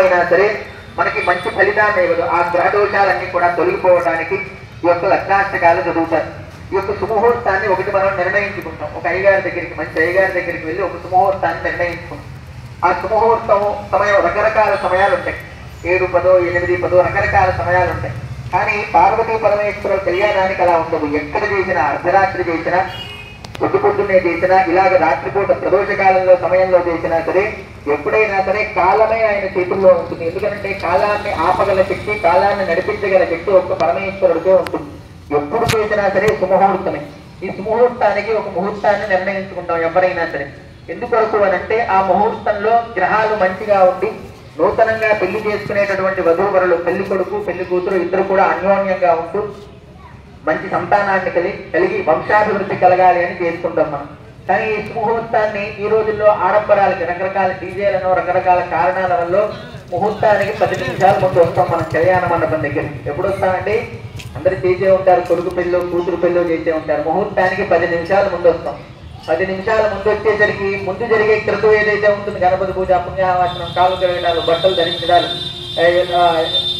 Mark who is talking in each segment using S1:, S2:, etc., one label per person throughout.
S1: అయినా సరే మనకి మంచి ఫలితాన్ని ఇవ్వదు. ఆ గ్రహ దోషాలన్నీ కూడా తొలగిపోవడానికి ఈ యొక్క లగ్నాష్టకాలు చదువుతారు. ఈ యొక్క సుముహూర్తాన్ని ఒకటి మనం నిర్ణయించుకుంటాం. ఒక అయ్యగారి దగ్గరికి, మంచి అయ్యగారి దగ్గరికి వెళ్ళి ఒక సుముహూర్తాన్ని నిర్ణయించుకుంటాం. ఆ సుముహూర్తం సమయం రకరకాల సమయాలు ఉంటాయి. 7, 10, 8, 10 రకరకాల సమయాలు ఉంటాయి. కానీ పార్వతీ పరమేశ్వర కళ్యాణానికి అలా ఉండదు. ఎక్కడ చేసినా, అర్ధరాత్రి చేసినా, పొద్దునే చేసినా, ఇలాగ రాత్రిపూట ప్రదోషకాలంలో సమయంలో చేసినా సరే, ఎప్పుడైనా సరే కాలమే ఆయన చేతుల్లో ఉంటుంది. ఎందుకంటే కాలాన్ని ఆపగల శక్తి, కాలాన్ని నడిపించగల శక్తి ఒక్క పరమేశ్వరుడికే ఉంటుంది. ఎప్పుడు చేసినా సరే సుముహూర్తమే. ఈ సుముహూర్తానికి ఒక ముహూర్తాన్ని నిర్ణయించుకుంటాం ఎవరైనా సరే. ఎందుకొరకు అనంటే ఆ ముహూర్తంలో గ్రహాలు మంచిగా ఉండి నూతనంగా పెళ్లి చేసుకునేటటువంటి వధూవరులు, పెళ్లి కొడుకు పెళ్లి కూతురు ఇద్దరు కూడా అన్యోన్యంగా ఉంటూ మంచి సంతానాన్ని కలిగి వంశాభివృద్ధి కలగాలి అని చేసుకుంటాం మనం. కానీ ఈ ముహూర్తాన్ని ఈ రోజుల్లో ఆడంబరాలకి, రకరకాల డీజేలను, రకరకాల కారణాల వల్ల ముహూర్తానికి 10 నిమిషాల ముందు వస్తాం మనం కళ్యాణ మండపం దగ్గర. ఎప్పుడు వస్తామండి? అందరు చేసే ఉంటారు, కొడుకు పెళ్ళో కూతురు పెళ్ళో చేసే ఉంటారు. ముహూర్తానికి 10 నిమిషాల ముందు వస్తాం. 10 నిమిషాల ముందు వచ్చేసరికి ముందు జరిగే క్రతువు ఏదైతే ఉంటుంది, గణపతి పూజ, పుణ్యావాచనం, కాలు కడగడాలు, బట్టలు ధరించడాలు,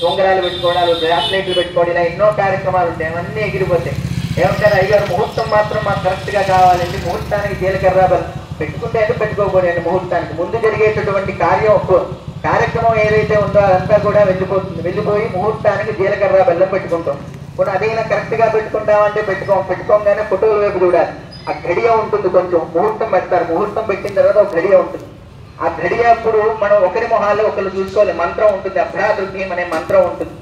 S1: ఉంగరాలు పెట్టుకోవడాలు, బ్రాస్లెట్లు పెట్టుకోవడం, ఇలా ఎన్నో కార్యక్రమాలు ఉంటాయి. అవన్నీ ఎగిరిపోతాయి. ఏమంటారు? అయ్యారు ముహూర్తం మాత్రం మాకు కరెక్ట్గా కావాలండి, ముహూర్తానికి జీలకర్ర పెట్టుకుంటే అంటే పెట్టుకోకూడదు. ముహూర్తానికి ముందు జరిగేటటువంటి కార్యక్రమం ఏదైతే ఉందో అదంతా కూడా వెళ్ళిపోయి ముహూర్తానికి జీలకర్ర బెల్లం పెట్టుకుంటాం. ఇప్పుడు అదైనా కరెక్ట్గా పెట్టుకుంటామంటే పెట్టుకోగానే ఫోటోల వైపు చూడాలి. ఆ గడియ ఉంటుంది, కొంచెం ముహూర్తం పెడతారు. ముహూర్తం పెట్టిన తర్వాత ఒక గడియ ఉంటుంది. ఆ గడియ అప్పుడు మనం ఒకరి మొహాల్లో ఒకరు చూసుకోవాలి. మంత్రం ఉంటుంది, అభ్రాదృగ్యం అనే మంత్రం ఉంటుంది.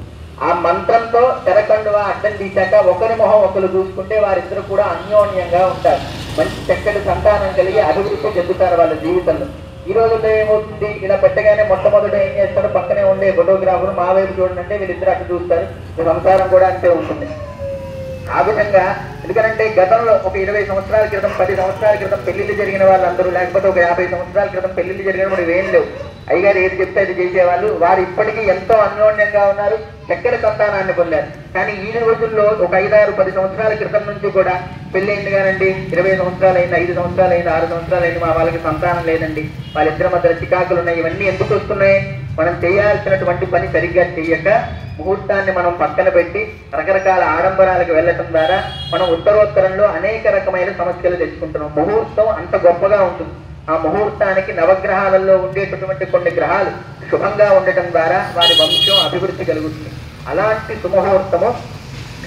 S1: ఆ మంత్రంతో తెరకండువా అడ్డం తీశాక ఒకరి మొహం ఒకరు చూసుకుంటే వారిద్దరు కూడా అన్యోన్యంగా ఉంటారు. మంచి చక్కటి సంతానం కలిగి అభివృద్ధి చెందుతారు వాళ్ళ జీవితంలో. ఈ రోజుల్లో ఏమవుతుంది? ఇలా పెట్టగానే మొట్టమొదట ఏం చేస్తాడు? పక్కనే ఉండే ఫోటోగ్రాఫర్ మా వైపు చూడండి, వీళ్ళిద్దరు అటు చూస్తారు. సంసారం కూడా అంతే ఉంటుంది. ఆ విధంగా ఎందుకంటే గతంలో ఒక 20 సంవత్సరాల క్రితం, 10 సంవత్సరాల క్రితం పెళ్లిళ్ళు జరిగిన వాళ్ళందరూ, లేకపోతే ఒక 50 సంవత్సరాల క్రితం పెళ్లిళ్ళు జరిగిన వాళ్ళు ఏం లేవు. అయ్యగారు ఏది చెప్తే అది చేసేవాళ్ళు. వారు ఇప్పటికీ ఎంతో అన్యోన్యంగా ఉన్నారు, చక్కటి సంతానాన్ని పొందారు. కానీ ఈ రోజుల్లో ఒక 5, 6, 10 సంవత్సరాల క్రితం నుంచి కూడా పెళ్ళైంది కానండి, 20 సంవత్సరాలు అయింది, 5 సంవత్సరాలు అయింది, 6 సంవత్సరాలు అయింది, మా వాళ్ళకి సంతానం లేదండి, వాళ్ళిద్దరి మధ్య చికాకులు ఉన్నాయి. ఇవన్నీ ఎందుకు వస్తున్నాయి? మనం చేయాల్సినటువంటి పని సరిగ్గా చెయ్యక ముహూర్తాన్ని మనం పక్కన పెట్టి రకరకాల ఆడంబరాలకు వెళ్ళటం ద్వారా మనం ఉత్తరోత్తరంలో అనేక రకమైన సమస్యలు తెచ్చుకుంటున్నాం. ముహూర్తం అంత గొప్పగా ఉంటుంది. ఆ ముహూర్తానికి నవగ్రహాలలో ఉండేటటువంటి కొన్ని గ్రహాలు శుభంగా ఉండటం ద్వారా వారి వంశం అభివృద్ధి కలుగుతుంది. అలాంటి సుముహూర్తము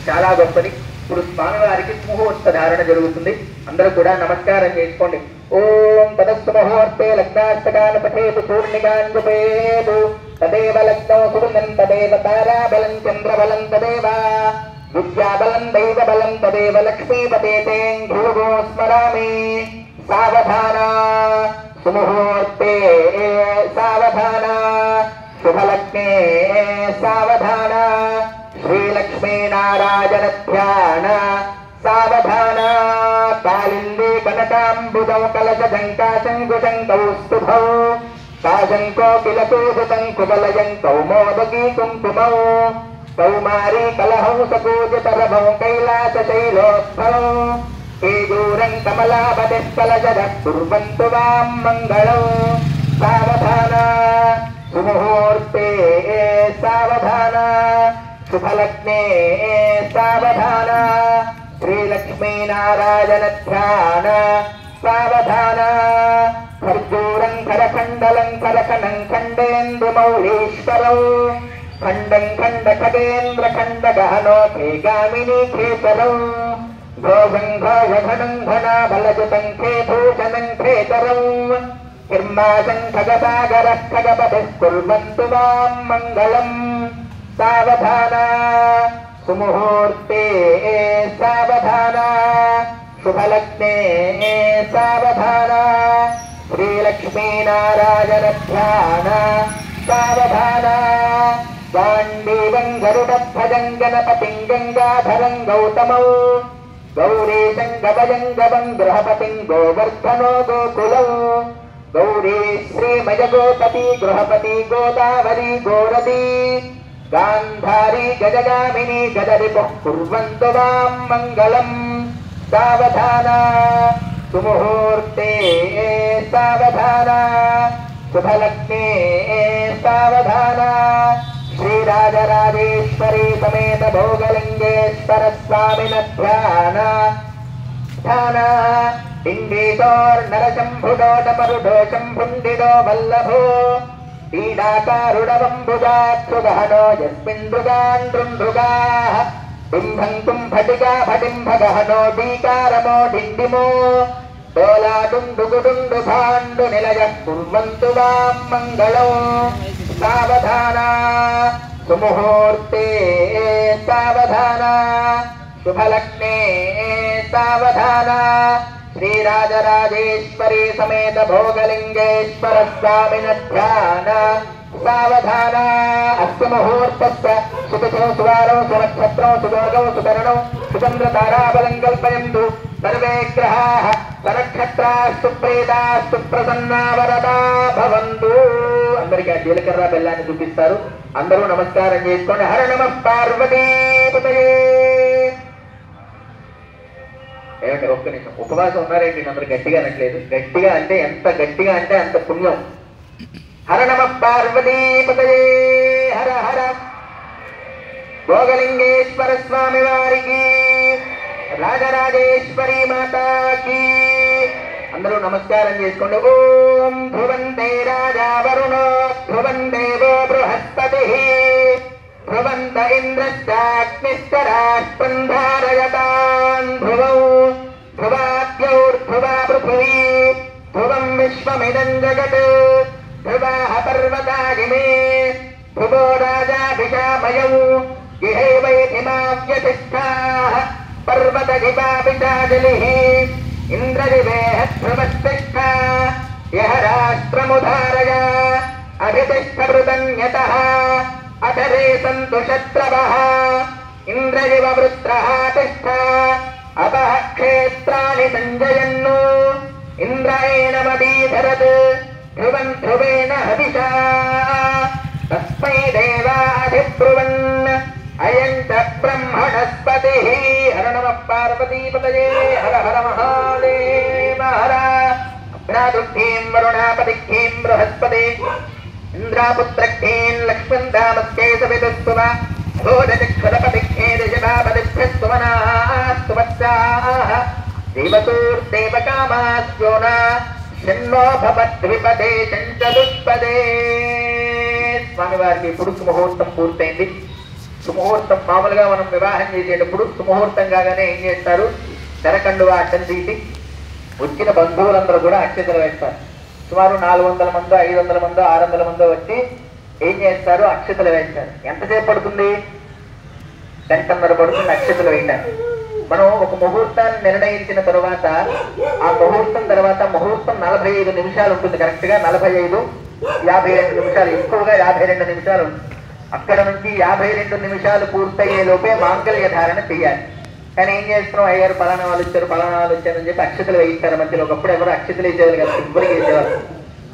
S1: చాలా గొప్పది. ఇప్పుడు స్వామివారికి సుముహూర్త ధారణ జరుగుతుంది. అందరూ కూడా నమస్కారం చేసుకోండి. ఓం తదస్సు ముహూర్తే లగ్నాష్టకాన్ పఠేతు పూర్ణికాన్ జపేతు తదేవ లగ్నో సుగంధం తదేవ తారాబలం చంద్రబలం తదేవ విద్యాబలం దైవబలం తదేవ లక్ష్మీపతే ధ్రువో స్మరామి. సావధాన సుముహూర్తే సావధాన శుభలగ్నే సావధాన శ్రీలక్ష్మీనారాయణ ధ్యాన సావధాన. కాళిందే కనకాంబుజౌ కలశంకాశంకుశంకౌ స్తుభౌ కాశంకో కిలకోజతం కుబలయంకౌ మోదకీ కుంకుమౌ కౌమారీ కలహౌ సకోజతరభౌ కైలాసశైలోద్భౌ తేజూరం కమలాపతిస్థలజద కుర్వంతు వాం మంగళం. సావధాన సుముహూర్తే సావధాన శుభలగ్నే సావధాన శ్రీలక్ష్మీనారాయణ ధ్యాన సావధాన. ఖర్జూరం ఖరఖండలం ఖరఖనం ఖండేంద్రమౌళీశ్వరం ఖండం ఖండ ఖగేంద్ర ఖండ గహనో ఖేగామిని ఖేతరం ఘోషం ఘోషఘనం ఘనాబలజుతం ఖేభూషణం ఖేతరం హిర్మాసం ఖగసాగర ఖగపతిః కుర్వంతు మాం మంగళం. సావధాన సుముహూర్తే సావధాన శుభలగ్నే సావధాన శ్రీలక్ష్మీనారాయణ ధ్యాన సావధాన. గాంధీవం గరుడధ్వజం గణపతిం గంగాధరం గౌతమౌ గౌరీశం గవయం గవం గృహపతిం గోవర్ధనో గోకులం గౌరీ శ్రీమయ గోపతి గృహపతి గోదావరి గోరతి గాంధారీ గజగామిని గజరిపుః కుర్వంతు మాం మంగళం. సావధాన సుముహూర్తే సావధాన శుభలగ్నే సావధాన శ్రీరాజరాజేశ్వరీ సమేత భోగలింగేశ్వర స్వామిన ధ్యాన ధ్యాన ఇంగీతోర్నరశంభుడోటపరుడో శంభుండిడో వల్లభో పీడాకారుడవంబుజాక్షుగహనో యస్మిన్ మృగాన్ నృగాః బింభం కుంభటికా భటింభగహనో డీకారమో డిండిమో తోలాడుండుగుడుండు భాండు నిలయ కుర్వంతు వాం మంగళం సావధాన సుముహూర్తే సావధాన శుభలగ్నే సావధాన శ్రీరాజరాజేశ్వరీ సమేత భోగలింగేశ్వర స్వామిన ధ్యాన సావధాన అస్య ముహూర్తస్య సుఖో సువారో సునక్షత్రో సుభోగో సుకరణో సుచంద్ర తారాబలం కల్పయంతు సర్వే గ్రహాః సనక్షత్రాః సుప్రీతాః సుప్రసన్నా వరదా భవంతు. అందరికీ ఆ జీలకర్ర బెల్లాన్ని చూపిస్తారు. అందరూ నమస్కారం చేసుకోండి. హర నమః పార్వతీపతయే. ఏమంటే ఒక్క నిమిషం ఉపవాసం ఉన్నారేంటి? అందరు గట్టిగా అనట్లేదు. గట్టిగా అంటే ఎంత గట్టిగా అంటే అంత పుణ్యం. హర నమః పార్వతీపతయే. హర హర భోగలింగేశ్వర స్వామి వారికి, రాజరాజేశ్వరి మాతాకి అందరూ నమస్కారం చేసుకోండి. ఓం ధ్రువంతే రాజా వరుణో ధ్రువం దేవో బృహస్పతి ధ్రువంత ఇంద్రశ్చాగ్నిశ్చ రాష్ట్రం ధారయతాన్ ధ్రువౌ ధ్రువాద్యౌర్ధ్రువా పృథివీ ధ్రువం విశ్వమిదం జగత్ ధ్రువాః పర్వతాగిమే ధ్రువో రాజాభిషామయౌ ఇహైవైతిమావ్యతిష్ఠాః పర్వతగిపాపిచాజలిః ఇంద్రదివేహ ధ్రువస్తిష్ఠ యః రాష్ట్రముధారయ అభితిష్ఠభృతన్యతః అధరే సంతు శత్రవః ఇంద్రదివ వృత్రః తిష్ఠ అపః క్షేత్రాణి సంజయన్ను ఇంద్రాయేణమదీధరత్ ధ్రువం ధ్రువేణ హవిషా తస్మై దేవాధిబ్రువన్ అయం చ బ్రహ్మణస్పతిః. హర నమః పార్వతీపతయే. హర హర మహాదేవ హర. అగ్నాదుఃఖీం వరుణాపతిఃఖీం బృహస్పతి ఇంద్రాపుత్రఖ్యీం లక్ష్మీం దామస్యై సవితుస్తువ భోజచక్షురపతిఖ్యే దిశభాపతిభ్యస్తువనాస్తు వత్సాః దేవతోర్దేవకామాస్యోన షణ్ణో భవద్విపదే చంచదుష్పదే. స్వామివారికి ఇప్పుడు సుముహూర్తం పూర్తయింది. సుముహూర్తం మామూలుగా మనం వివాహం చేసేటప్పుడు సుముహూర్తం కాగానే ఏం చేస్తారు? తెరకండువ అడ్డం తీసి వచ్చిన బంధువులందరూ కూడా అక్షతలు వేస్తారు. సుమారు 400 మందో 500 మందో 600 మందో వచ్చి ఏం చేస్తారు? అక్షతలు వేస్తారు. ఎంతసేపు పడుతుంది? గంటన్నర పడుతుంది అక్షతలు వేయడానికి. మనం ఒక ముహూర్తాన్ని నిర్ణయించిన తర్వాత ఆ ముహూర్తం తర్వాత ముహూర్తం 45 నిమిషాలు ఉంటుంది. కరెక్ట్ గా 45-52 నిమిషాలు, ఎక్కువగా 52 నిమిషాలు ఉంటుంది. అక్కడ నుంచి 52 నిమిషాలు పూర్తయ్యే లోపే మాంగళ్య ధారణ చెయ్యాలి. కానీ ఏం చేస్తున్నాం? అయ్యారు పలానా వాళ్ళు వచ్చారు అని చెప్పి అక్షతలు వేయిస్తారు మధ్యలో. ఒకప్పుడు ఎవరు అక్షతలు వేసేవాళ్ళు కదా, ఇవ్వరికి వేసేవాళ్ళు.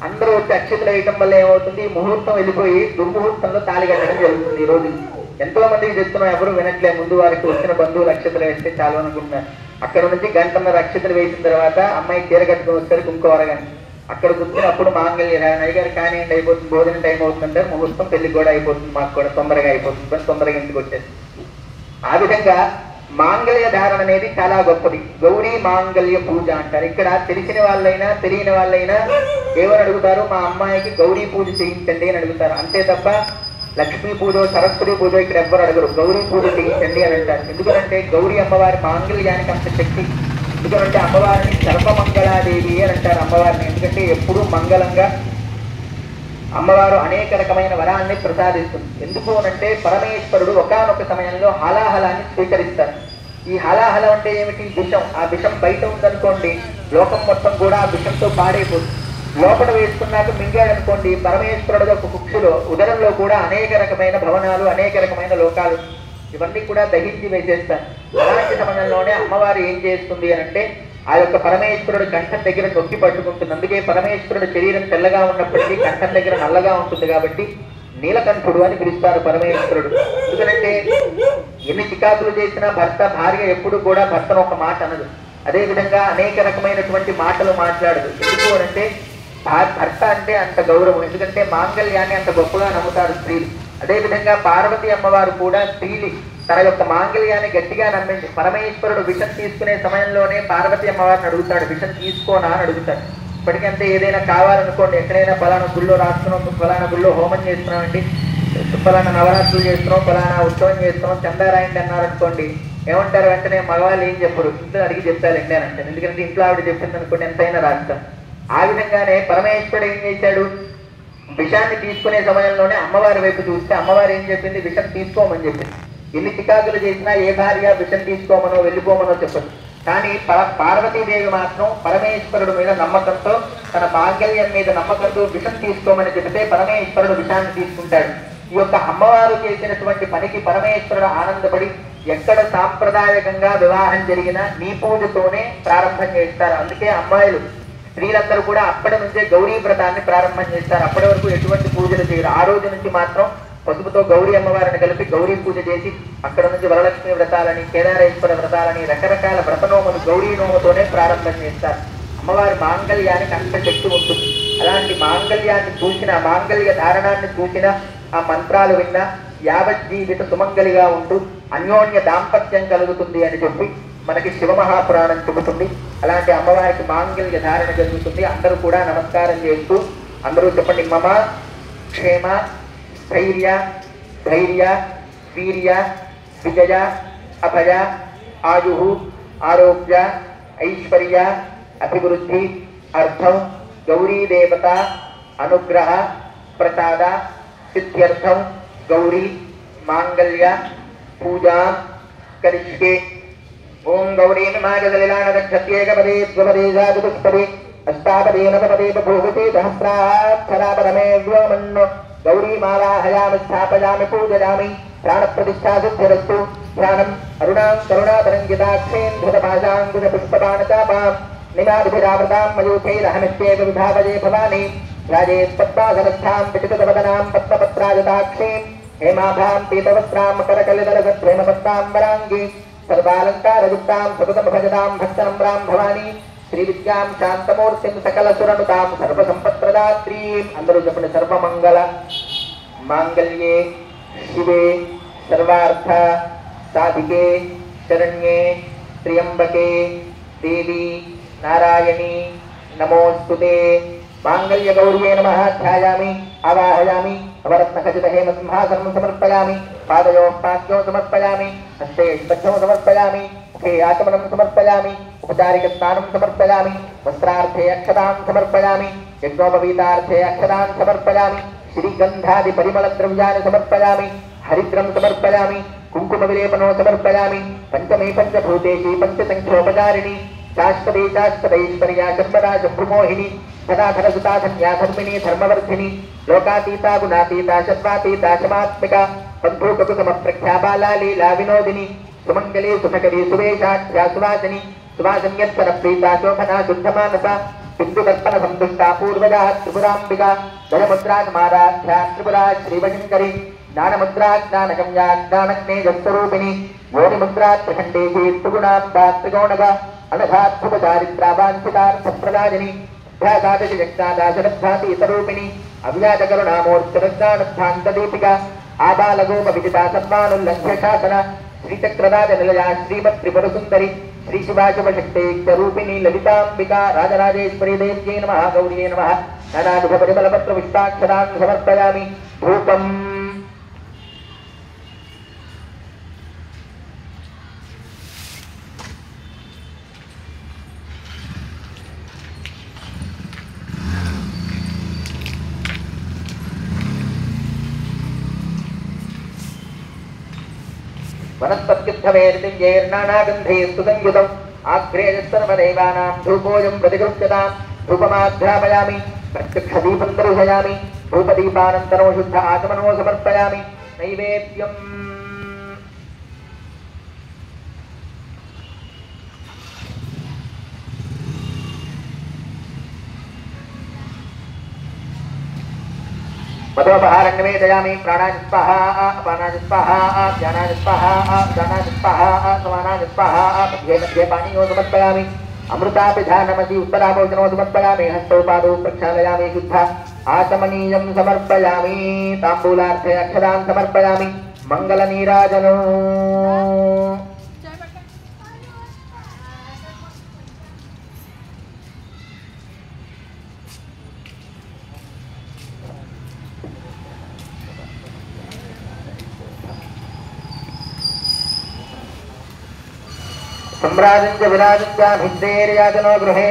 S1: అందరూ వచ్చి అక్షతలు వేయటం వల్ల ఏమవుతుంది? ముహూర్తం వెళ్ళిపోయి దుర్ముహూర్తంలో తాళి కట్టడం జరుగుతుంది. ఈ రోజు ఎంతో మందికి చెప్తున్నాం, ఎవరు వినట్లే. ముందు వారికి వచ్చిన బంధువులు అక్షతలు వేస్తే చాలు అనుకుంటున్నారు. అక్కడ నుంచి గంటన్నర అక్షతలు వేసిన తర్వాత అమ్మాయి చీర కట్టుకుని వస్తారు కుంకువరగానే. అక్కడ కూర్చున్నప్పుడు మాంగళ్య ధారణ అయ్యారు కానీ అయిపోతుంది, భోజనం టైం అవుతుందంటే ముహూర్తం పెళ్లి కూడా అయిపోతుంది, మాకు కూడా తొందరగా అయిపోతుంది, తొందరగా ఇంటికి వచ్చేది. ఆ విధంగా మాంగళ్య ధారణ అనేది చాలా గొప్పది. గౌరీ మాంగళ్య పూజ అంటారు. ఇక్కడ తెలిసిన వాళ్ళైనా తెలియని వాళ్ళైనా ఏమని అడుగుతారు? మా అమ్మాయికి గౌరీ పూజ చేయించండి అని అడుగుతారు. అంతే తప్ప లక్ష్మీ పూజ సరస్వతి పూజ ఇక్కడ ఎవ్వరు అడగరు. గౌరీ పూజ చేయించండి అని అంటారు. ఎందుకంటే గౌరీ అమ్మవారి మాంగళ్యానికి అంత శక్తి. ఎందుకంటే అమ్మవారిని సర్వమంగళాదేవి అని అంటారు అమ్మవారిని. ఎందుకంటే ఎప్పుడూ మంగళంగా అమ్మవారు అనేక రకమైన వరాన్ని ప్రసాదిస్తుంది. ఎందుకు అనంటే పరమేశ్వరుడు ఒకానొక సమయంలో హాలాహలాన్ని స్వీకరిస్తారు. ఈ హాలాహలం అంటే ఏమిటి? విషం. ఆ విషం బయట ఉందనుకోండి, లోకం మొత్తం కూడా ఆ విషంతో పాడైపోతుంది. లోపల వేసుకున్నాక మింగాడనుకోండి, పరమేశ్వరుడు ఒక కుక్షులో ఉదరంలో కూడా అనేక రకమైన భవనాలు, అనేక రకమైన లోకాలు ఇవన్నీ కూడా దహించి వేసేస్తారు. అలాంటి సమయంలోనే అమ్మవారు ఏం చేస్తుంది అనంటే ఆ యొక్క పరమేశ్వరుడు కంఠం దగ్గర నొక్కి పట్టుకుంటుంది. అందుకే పరమేశ్వరుడు శరీరం తెల్లగా ఉన్నప్పటికీ కంఠం దగ్గర నల్లగా ఉంటుంది కాబట్టి నీలకంఠుడు అని పిలుస్తారు పరమేశ్వరుడు. ఎందుకంటే ఎన్ని చికాకులు చేసినా భార్య ఎప్పుడు కూడా భర్తను ఒక మాట అనదు. అదేవిధంగా అనేక రకమైనటువంటి మాటలు మాట్లాడదు. ఎందుకు అనంటే భర్త అంటే అంత గౌరవం, ఎందుకంటే మాంగళ్యాన్ని అంత గొప్పగా నమ్ముతారు స్త్రీలు. అదేవిధంగా పార్వతి అమ్మవారు కూడా స్త్రీలు తన యొక్క మాంగళ్యాన్ని గట్టిగా నమ్మింది. పరమేశ్వరుడు విషం తీసుకునే సమయంలోనే పార్వతి అమ్మవారిని అడుగుతాడు, విషం తీసుకోనా అని అడుగుతాడు. ఇప్పటికంటే ఏదైనా కావాలనుకోండి, ఎక్కడైనా ఫలానా గుళ్ళో రాస్తున్నాం, ఫలానా గుళ్ళో హోమం చేస్తున్నామండి, ఫలానా నవరాత్రులు చేస్తున్నాం, ఫలానా ఉత్సవం చేస్తున్నాం, చందా రాయండి అన్నారనుకోండి, ఏమంటారు వెంటనే మగవాళ్ళు ఏం చెప్పరు, ఇంట్లో అడిగి చెప్తారండి అని అంటారు. ఎందుకంటే ఇంట్లో ఆవిడ చెప్పింది అనుకోండి ఎంతైనా రాస్తాం. ఆ విధంగానే పరమేశ్వరుడు ఏం చేశాడు, విషాన్ని తీసుకునే సమయంలోనే అమ్మవారి వైపు చూస్తే అమ్మవారు ఏం చెప్పింది, విషం తీసుకోమని చెప్పింది. ఎన్ని చికాకులు చేసినా ఏ భార్య విషం తీసుకోమనో వెళ్ళిపోమనో చెప్పదు. కానీ పార్వతీదేవి మాత్రం పరమేశ్వరుడు మీద నమ్మకంతో, తన మాంగళ్యం మీద నమ్మకంతో విషం తీసుకోమని చెబితే పరమేశ్వరుడు విషాన్ని తీసుకుంటాడు. ఈ యొక్క అమ్మవారు చేసినటువంటి పనికి పరమేశ్వరుడు ఆనందపడి ఎక్కడ సాంప్రదాయకంగా వివాహం జరిగినా నీ పూజతోనే ప్రారంభం చేస్తారు. అందుకే అమ్మాయిలు స్త్రీలందరూ కూడా అప్పటి నుంచే గౌరీ వ్రతాన్ని ప్రారంభం చేస్తారు. అప్పటి వరకు ఎటువంటి పూజలు చేయరు. ఆ రోజు నుంచి మాత్రం పసుపుతో గౌరీ అమ్మవారిని కలిపి గౌరీ పూజ చేసి అక్కడ నుంచి వరలక్ష్మి వ్రతాలని, కేదారేశ్వర వ్రతాలని, రకరకాల వ్రతనోములు గౌరీ నోముతోనే ప్రారంభం చేస్తారు. అమ్మవారి మాంగళ్యానికి అంత శక్తి ఉంటుంది. అలాంటి మాంగళ్యాన్ని చూసిన, మాంగళ్య ధారణాన్ని చూసిన, ఆ మంత్రాలు విన్నా యావజ్జీవిత సుమంగలిగా ఉంటూ అన్యోన్య దాంపత్యం కలుగుతుంది అని చెప్పి మనకి శివమహాపురాణం చెబుతుంది. అలాంటి అమ్మవారికి మాంగళ్య ధారణ జరుగుతుంది. అందరూ కూడా నమస్కారం చేస్తూ అందరూ చెప్పండి, మమ క్షేమ స్థైర్య ధైర్య వీర్య విజయ అభయ ఆయు ఆరోగ్య ఐశ్వర్య అభివృద్ధి అర్థం గౌరీదేవత అనుగ్రహ ప్రసాద సిద్ధ్యర్థం గౌరీ మాంగళ్య పూజా కరిష్యే. ఓం గౌరీ మాగదలిలానదక్షత్యేకపదే ద్వపదే జాతుపుష్పదే అష్టాపదే నవపదే బభూవతే సహస్రాక్షరా పరమే వ్యోమన్నో గౌరీమాలాహయామి స్థాపయామి పూజయామి. ప్రాణప్రతిష్ఠా సిద్ధిరస్తు. ధ్యానం అరుణాం కరుణాతరంగితాక్షేంధృతపాశాంకుశ పుష్పబాణచాపాం నిమాదిభిరావృతాం మయూఖైరహమిత్యేవ విభావయే భవాని. రాజేత్పద్మాసనస్థాం విచితవదనాం పద్మపత్రాజతాక్షీం హేమాభాం పీతవస్త్రాం కరకలిదలసత్ప్రేమపత్రాం వరాంగి సర్వాలంకారయుక్తాం సతతం భజతాం భక్తనమ్రాం భవాని. శ్రీ విద్యాం శాంతమూర్తిం సకల సురనుతాం సర్వసంపత్ప్రదాత్రీం. అందరూ చెప్పండి, సర్వమంగళ మాంగళ్యే శివే సర్వార్థ సాధికే శరణ్యే త్ర్యంబకే దేవి నారాయణి నమోస్తుతే. మాంగళ్య గౌర్యే నమః. ధ్యాయామి ఆవాహయామి అవరత్నఖచిత హేమ సింహాసనం సమర్పయామి. పాదయోః పాద్యౌ సమర్పయామి. హస్తే స్పర్శం సమర్పయామి. ముఖే ఆచమనం సమర్పయామి. ఉపచారిక స్నానం సమర్పయామి. వస్త్రార్థే అక్షతాం సమర్పయామి. యజ్ఞోపవీతార్థే అక్షతాం సమర్పయామి. శ్రీగంధాది పరిమళ ద్రవ్యాన్ని సమర్పయామి. హరిద్రం సమర్పయామి. కుంకుమ విలేపనో సమర్పయామి. పంచమే పంచభూతేషి పంచసంఖ్యోపచారిణి శాశ్వతే శాశ్వతైశ్వర్యా శంబరా శంభుమోహిని ధనాధన సుతా ధన్యా ధర్మిణి ధర్మవర్ధిని లోకాతీతా గుణాతీతా శత్వాతీతా శమాత్మిక బంధూకకుసుమ ప్రఖ్యా బాలా లీలా వినోదిని సుమంగళి సుమకరి సువేషాఖ్యా సువాసిని సువాసన్యర్పణ ప్రీతా శోభనా శుద్ధమానస హిందుదర్పణ సందుష్టా పూర్వజా త్రిపురాంబిక ధనముద్రామారాధ్యా త్రిపురా శ్రీవశంకరి జ్ఞానముద్రా జ్ఞానగమ్యా జ్ఞానజ్ఞేయస్వరూపిణి యోనిముద్రా త్రిఖండేశీ త్రిగుణాంబా త్రిగౌణగా అనఘాత్మచారిత్రా వాంఛితార్థప్రదాయిని అభ్యాసాదశి జగ్నాదాశరద్ధాతీతరూపిణి అవ్యాజకరుణామూర్తిరజ్ఞానధ్వాంతదీపిక ఆబాలగోప విజితా సన్మానుల్లంఘ్య శాసన శ్రీచక్రరాజ నిలయా శ్రీమత్ త్రిపుర సుందరి శ్రీ శివాశివశక్తైక్యరూపిణి లలితాంబికా రాజరాజేశ్వరీ దేవ్యై నమః. గౌర్యై నమః. నానావిధ పరిమళపత్ర విష్టాక్షరాన్ సమర్పయామి. ధూపం వనస్పత్యుద్ధవేర్నానాగంధైస్తు సంయుతం ఆగ్రేయసర్వదేవానాం ధూపోయం ప్రతిగృహ్యతాం. ధూపమాధ్యాపయామి. ప్రత్యక్షదీపం దర్శయామి. ధూపదీపానంతరో శుద్ధ ఆచమనో సమర్పయామి. నైవేద్యం మధోపహారం నివేదయామి. ప్రాణాయ స్వాహా అపానాయ స్వాహా ధ్యానాయ స్వాహా ఉదానాయ స్వాహా సమానాయ స్వాహా మధ్యే మధ్యే పానీయో సమర్పయామి. अमृतापिधानमति उत्तराभोजनो समर्पयामि हस्तौ पादौ प्रक्षालयामि शुद्ध आचमनीयं समर्पयामि ताम्बूलार्थे अक्षदान् समर्पयामि मङ्गलनीराजनो सम्राजं च विराजं च भिद्रेर्याजनो गृहे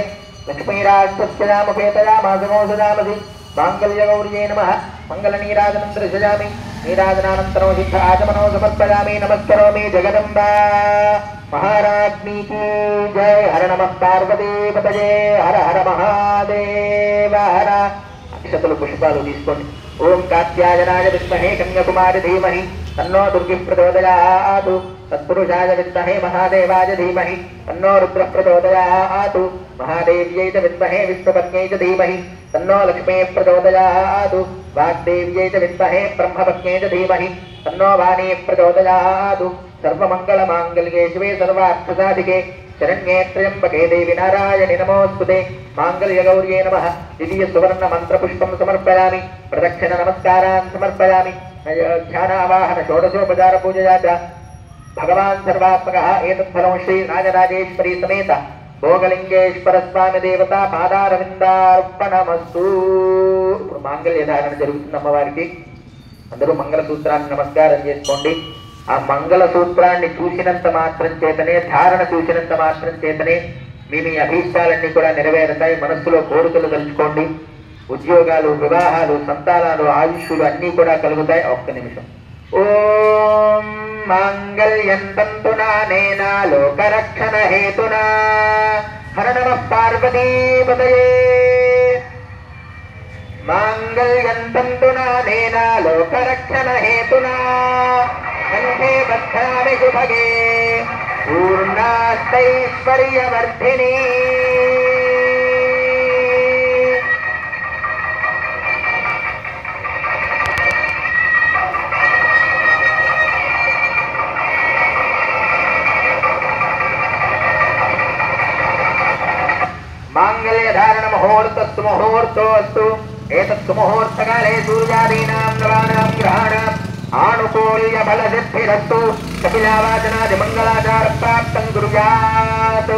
S1: लक्ष्मीराजस्यामुपेतयामासमोसदामसि माङ्गल्यगौर्यै नमः मङ्गलनीराजनं दर्शयामि नीराजनानन्तरो सिद्ध आचमनो समर्पयामि नमस्करोमि जगदम्बा महाराज्ञी की जय हर नमः पार्वतीपतये हर हर महादेव हर अक्षतలు పుష్పాలు తీసుకోండి ఓం కాత్యాయనాయ విద్మహే కన్యాకుమారి ధీమహి తన్నో దుర్గి ప్రచోదయాతు तत्पुरुषाय विद्महे महादेवाय धीमहि तन्नो रुद्रः प्रचोदयात् महादेव्यै च विद्महे विष्णुपत्न्यै च धीमहि तन्नो लक्ष्मी प्रचोदयात् वाग्देव्यै च विद्महे ब्रह्मपत्न्यै च धीमहि तन्नो वाणी प्रचोदयात् सर्वमङ्गलमाङ्गल्ये शिवे सर्वार्थसाधिके शरण्ये त्र्यम्बके देवि नारायणि नमोऽस्तुते माङ्गल्यगौर्यै नमः दिव्यसुवर्णमन्त्रपुष्पं समर्पयामि प्रदक्षिण नमस्कारान् समर्पयामि ध्यानावाहन षोडशोपचारपूजया च भगवान सर्वात्मकः एतत्फलं श्री राजराजेश्वरी समेत भोगलिंगेश्वर स्वामी देवता पादारविंदार्पणमस्तु मांगल्य धारण జరుగుతుంది అమ్మవారికి అందరూ మంగళ సూత్రాన్ని నమస్కారం చేసుకోండి ఆ మంగళ సూత్రాన్ని చూసినంత మాత్రం చేతనే ధారణ చూసినంత మాత్రం చేతనే మీ అభీష్టాలన్నీ కూడా నెరవేరుతాయి మనస్సులో కోరికలు తలుచుకోండి ఉద్యోగాలు వివాహాలు సంతానాలు ఆయుష్లు అన్నీ కూడా కలుగుతాయి ఒక్క నిమిషం ఓం मांगल्यं तन्तुना नेना लोकरक्षण हेतुना हर नमः पार्वतीपतये मांगल्यं तन्तुना नेना लोकरक्षण हेतुना कंठे बध्नामि शुभगे पूर्णास्तैश्वर्यवर्धिनी मांगल्यधारण मुहूर्तस्तु मुहूर्तोऽस्तु एतत्सु मुहूर्तकाले सूर्यादीनां नवानां ग्रहाणाम् आनुकूल्यफलसिद्धिरस्तु कपिलावाचनादिमङ्गलाचारप्राप्तं कुर्यात्